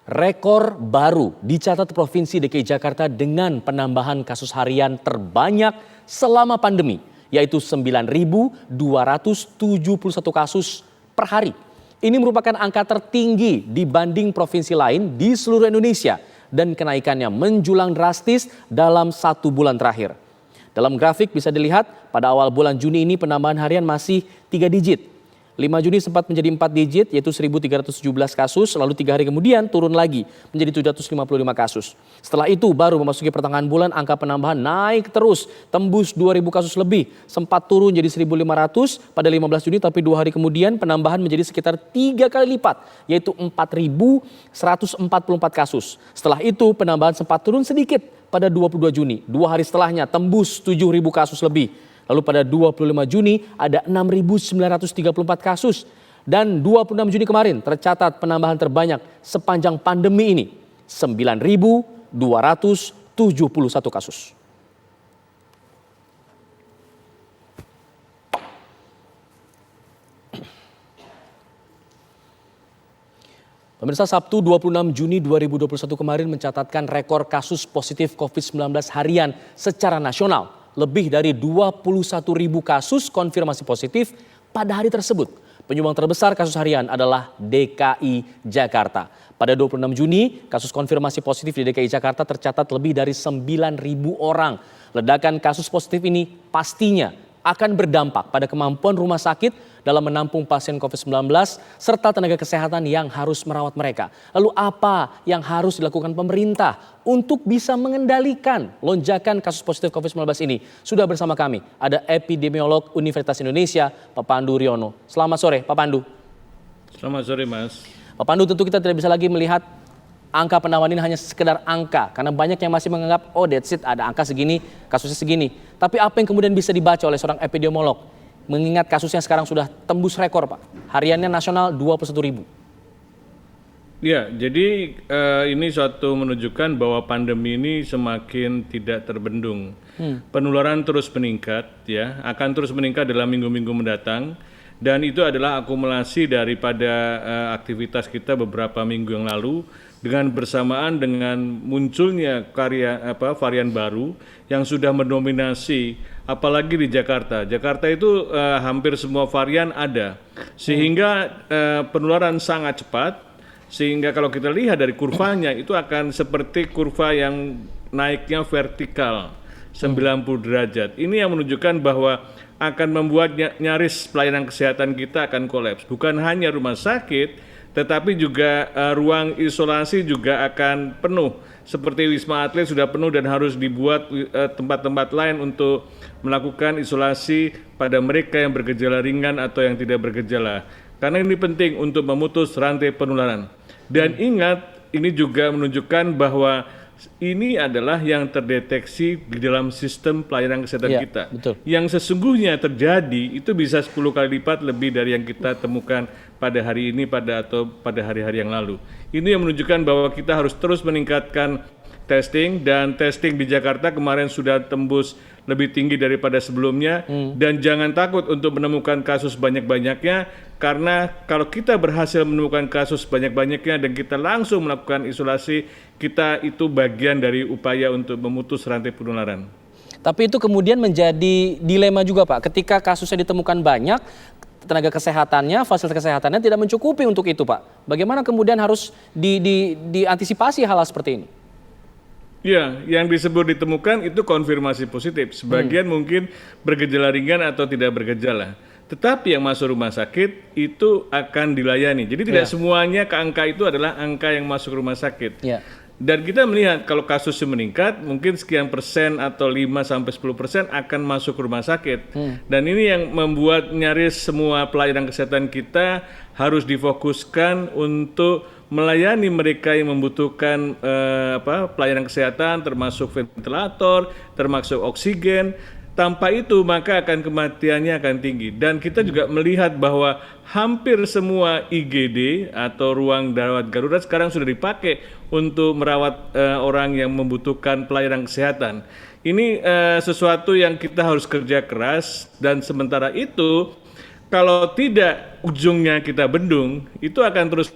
Rekor baru dicatat Provinsi DKI Jakarta dengan penambahan kasus harian terbanyak selama pandemi, yaitu 9.271 kasus per hari. Ini merupakan angka tertinggi dibanding provinsi lain di seluruh Indonesia dan kenaikannya menjulang drastis dalam 1 bulan terakhir. Dalam grafik bisa dilihat pada awal bulan Juni ini penambahan harian masih 3 digit. 5 Juni sempat menjadi 4 digit yaitu 1.317 kasus, lalu 3 hari kemudian turun lagi menjadi 755 kasus. Setelah itu baru memasuki pertengahan bulan angka penambahan naik terus, tembus 2.000 kasus lebih, sempat turun jadi 1.500 pada 15 Juni tapi 2 hari kemudian penambahan menjadi sekitar 3 kali lipat yaitu 4.144 kasus. Setelah itu penambahan sempat turun sedikit pada 22 Juni, 2 hari setelahnya tembus 7.000 kasus lebih. Lalu pada 25 Juni ada 6.934 kasus. Dan 26 Juni kemarin tercatat penambahan terbanyak sepanjang pandemi ini. 9.271 kasus. Pemirsa, Sabtu 26 Juni 2021 kemarin mencatatkan rekor kasus positif COVID-19 harian secara nasional. Lebih dari 21.000 kasus konfirmasi positif pada hari tersebut. Penyumbang terbesar kasus harian adalah DKI Jakarta. Pada 26 Juni, kasus konfirmasi positif di DKI Jakarta tercatat lebih dari 9.000 orang. Ledakan kasus positif ini pastinya akan berdampak pada kemampuan rumah sakit dalam menampung pasien COVID-19 serta tenaga kesehatan yang harus merawat mereka. Lalu apa yang harus dilakukan pemerintah untuk bisa mengendalikan lonjakan kasus positif COVID-19 ini? Sudah bersama kami ada epidemiolog Universitas Indonesia, Pak Pandu Riono. Selamat sore, Pak Pandu. Selamat sore, Mas. Pak Pandu, tentu kita tidak bisa lagi melihat angka penambahan ini hanya sekedar angka. Karena banyak yang masih menganggap, oh that's it, ada angka segini, kasusnya segini. Tapi apa yang kemudian bisa dibaca oleh seorang epidemiolog? Mengingat kasusnya sekarang sudah tembus rekor, Pak. Hariannya nasional 21.000. Ya, jadi ini suatu menunjukkan bahwa pandemi ini semakin tidak terbendung. Penularan terus meningkat, ya, akan terus meningkat dalam minggu-minggu mendatang. Dan itu adalah akumulasi daripada aktivitas kita beberapa minggu yang lalu dengan bersamaan dengan munculnya varian baru yang sudah mendominasi apalagi di Jakarta. Jakarta itu hampir semua varian ada sehingga penularan sangat cepat, sehingga kalau kita lihat dari kurvanya itu akan seperti kurva yang naiknya vertikal 90 derajat. Ini yang menunjukkan bahwa akan membuat nyaris pelayanan kesehatan kita akan kolaps. Bukan hanya rumah sakit, tetapi juga ruang isolasi juga akan penuh. Seperti Wisma Atlet sudah penuh dan harus dibuat tempat-tempat lain untuk melakukan isolasi pada mereka yang bergejala ringan atau yang tidak bergejala. Karena ini penting untuk memutus rantai penularan. Dan ingat, ini juga menunjukkan bahwa ini adalah yang terdeteksi di dalam sistem pelayanan kesehatan kita. Betul. Yang sesungguhnya terjadi itu bisa 10 kali lipat lebih dari yang kita temukan pada hari ini atau pada hari-hari yang lalu. Ini yang menunjukkan bahwa kita harus terus meningkatkan testing, dan testing di Jakarta kemarin sudah tembus lebih tinggi daripada sebelumnya. Dan jangan takut untuk menemukan kasus banyak-banyaknya, karena kalau kita berhasil menemukan kasus banyak-banyaknya dan kita langsung melakukan isolasi, kita itu bagian dari upaya untuk memutus rantai penularan. Tapi itu kemudian menjadi dilema juga, Pak. Ketika kasusnya ditemukan banyak, tenaga kesehatannya, fasilitas kesehatannya tidak mencukupi untuk itu, Pak. Bagaimana kemudian harus diantisipasi hal-hal seperti ini? Ya, yang disebut ditemukan itu konfirmasi positif. Sebagian mungkin bergejala ringan atau tidak bergejala. Tetapi yang masuk rumah sakit itu akan dilayani. Jadi tidak semuanya ke angka itu adalah angka yang masuk rumah sakit. Dan kita melihat kalau kasusnya meningkat, mungkin sekian persen atau 5-10% akan masuk rumah sakit. Dan ini yang membuat nyaris semua pelayanan kesehatan kita harus difokuskan untuk melayani mereka yang membutuhkan pelayanan kesehatan, termasuk ventilator, termasuk oksigen. Tanpa itu maka kematiannya akan tinggi. Dan kita juga melihat bahwa hampir semua IGD atau ruang darurat darurat sekarang sudah dipakai untuk merawat orang yang membutuhkan pelayanan kesehatan. Ini sesuatu yang kita harus kerja keras, dan sementara itu kalau tidak ujungnya kita bendung, itu akan terus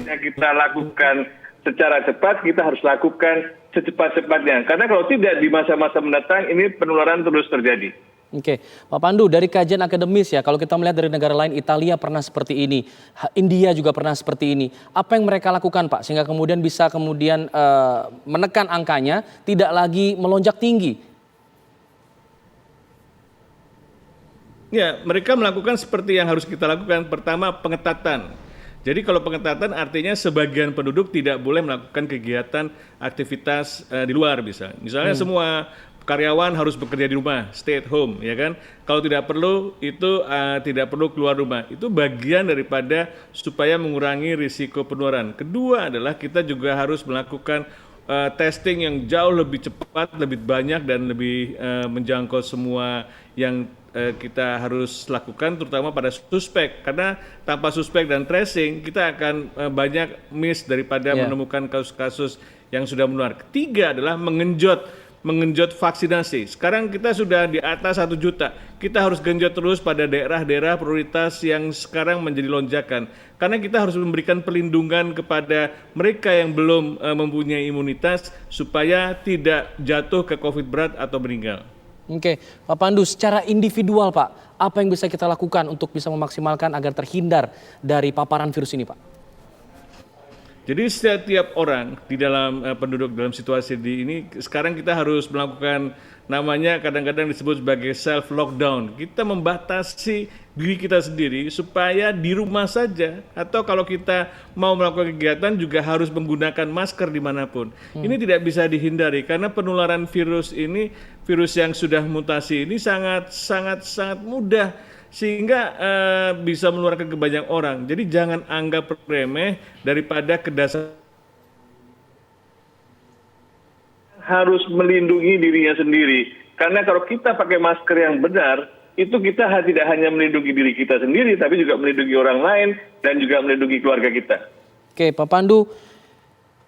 yang kita lakukan secara cepat, kita harus lakukan secepat-cepatnya. Karena kalau tidak, di masa-masa mendatang ini penularan terus terjadi. Oke, Pak Pandu, dari kajian akademis ya, kalau kita melihat dari negara lain, Italia pernah seperti ini, India juga pernah seperti ini. Apa yang mereka lakukan, Pak, sehingga kemudian bisa menekan angkanya, tidak lagi melonjak tinggi? Ya, mereka melakukan seperti yang harus kita lakukan. Pertama, pengetatan. Jadi kalau pengetatan artinya sebagian penduduk tidak boleh melakukan kegiatan aktivitas di luar bisa. Misalnya semua karyawan harus bekerja di rumah, stay at home, ya kan? Kalau tidak perlu itu tidak perlu keluar rumah. Itu bagian daripada supaya mengurangi risiko penularan. Kedua adalah kita juga harus melakukan testing yang jauh lebih cepat, lebih banyak dan lebih menjangkau semua yang kita harus lakukan, terutama pada suspek, karena tanpa suspek dan tracing kita akan banyak miss daripada menemukan kasus-kasus yang sudah menular. Ketiga adalah mengenjot vaksinasi. Sekarang kita sudah di atas 1 juta. Kita harus genjot terus pada daerah-daerah prioritas yang sekarang menjadi lonjakan. Karena kita harus memberikan perlindungan kepada mereka yang belum mempunyai imunitas supaya tidak jatuh ke COVID berat atau meninggal. Oke, Pak Pandu, secara individual Pak, apa yang bisa kita lakukan untuk bisa memaksimalkan agar terhindar dari paparan virus ini Pak? Jadi setiap orang di dalam penduduk dalam situasi ini sekarang kita harus melakukan namanya kadang-kadang disebut sebagai self lockdown. Kita membatasi diri kita sendiri supaya di rumah saja, atau kalau kita mau melakukan kegiatan juga harus menggunakan masker dimanapun. Ini tidak bisa dihindari karena penularan virus ini, virus yang sudah mutasi ini sangat mudah sehingga bisa menularkan ke banyak orang. Jadi jangan anggap remeh daripada kedasan. Harus melindungi dirinya sendiri. Karena kalau kita pakai masker yang benar, itu kita tidak hanya melindungi diri kita sendiri, tapi juga melindungi orang lain dan juga melindungi keluarga kita. Oke, Pak Pandu,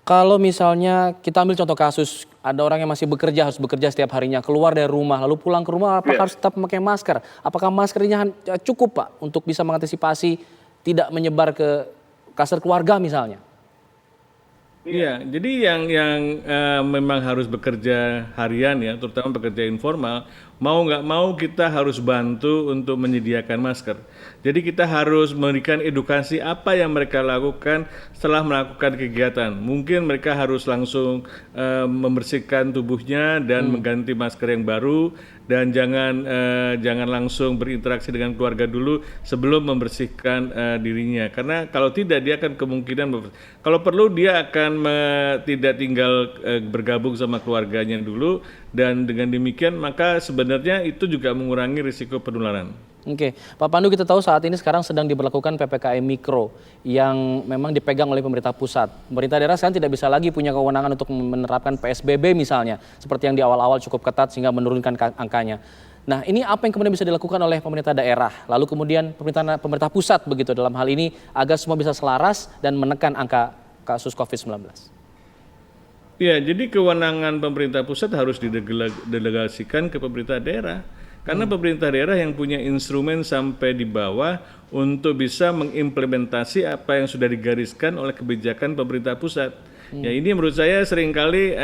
kalau misalnya kita ambil contoh kasus, ada orang yang masih bekerja, harus bekerja setiap harinya, keluar dari rumah, lalu pulang ke rumah, apakah harus tetap memakai masker? Apakah maskernya cukup Pak untuk bisa mengantisipasi tidak menyebar ke kluster keluarga misalnya? Iya, jadi yang memang harus bekerja harian ya, terutama bekerja informal, mau nggak mau kita harus bantu untuk menyediakan masker. Jadi kita harus memberikan edukasi apa yang mereka lakukan setelah melakukan kegiatan. Mungkin mereka harus langsung membersihkan tubuhnya dan mengganti masker yang baru, dan jangan langsung berinteraksi dengan keluarga dulu sebelum membersihkan dirinya. Karena kalau tidak dia akan kemungkinan kalau perlu dia akan tidak tinggal bergabung sama keluarganya dulu, dan dengan demikian maka sebenarnya itu juga mengurangi risiko penularan. Oke, Pak Pandu, kita tahu saat ini sekarang sedang diberlakukan PPKM Mikro yang memang dipegang oleh pemerintah pusat. Pemerintah daerah sekarang tidak bisa lagi punya kewenangan untuk menerapkan PSBB misalnya, seperti yang di awal-awal cukup ketat sehingga menurunkan angkanya. Nah, ini apa yang kemudian bisa dilakukan oleh pemerintah daerah, lalu kemudian pemerintah pusat begitu dalam hal ini agar semua bisa selaras dan menekan angka kasus COVID-19? Ya, jadi kewenangan pemerintah pusat harus didelegasikan ke pemerintah daerah. Karena pemerintah daerah yang punya instrumen sampai di bawah untuk bisa mengimplementasi apa yang sudah digariskan oleh kebijakan pemerintah pusat. Ya, ini menurut saya seringkali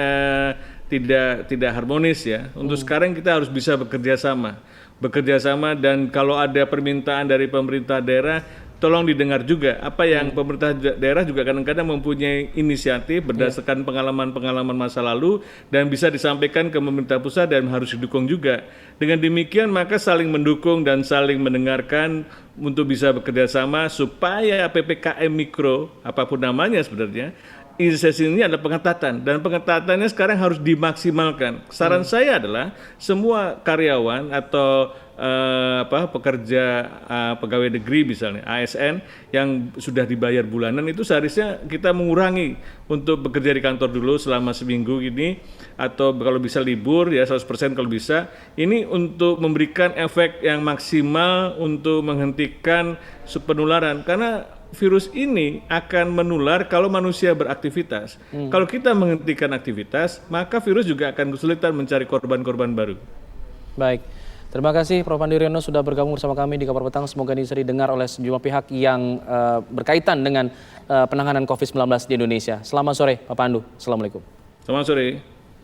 tidak harmonis ya. Untuk sekarang kita harus bisa bekerja sama dan kalau ada permintaan dari pemerintah daerah, tolong didengar juga apa yang pemerintah daerah juga kadang-kadang mempunyai inisiatif berdasarkan pengalaman-pengalaman masa lalu dan bisa disampaikan ke pemerintah pusat dan harus didukung juga. Dengan demikian maka saling mendukung dan saling mendengarkan untuk bisa bekerja sama supaya PPKM Mikro, apapun namanya sebenarnya, inisiasi ini adalah pengetatan dan pengetatannya sekarang harus dimaksimalkan. Saran saya adalah semua karyawan atau pekerja pegawai negeri misalnya ASN yang sudah dibayar bulanan itu seharusnya kita mengurangi untuk bekerja di kantor dulu selama seminggu ini, atau kalau bisa libur ya 100% kalau bisa. Ini untuk memberikan efek yang maksimal untuk menghentikan penularan, karena virus ini akan menular kalau manusia beraktivitas. Kalau kita menghentikan aktivitas, maka virus juga akan kesulitan mencari korban-korban baru. Baik. Terima kasih Prof. Pandu Riono sudah bergabung bersama kami di Kabar Petang. Semoga ini bisa didengar oleh sejumlah pihak yang berkaitan dengan penanganan COVID-19 di Indonesia. Selamat sore Pak Pandu. Assalamualaikum. Selamat sore.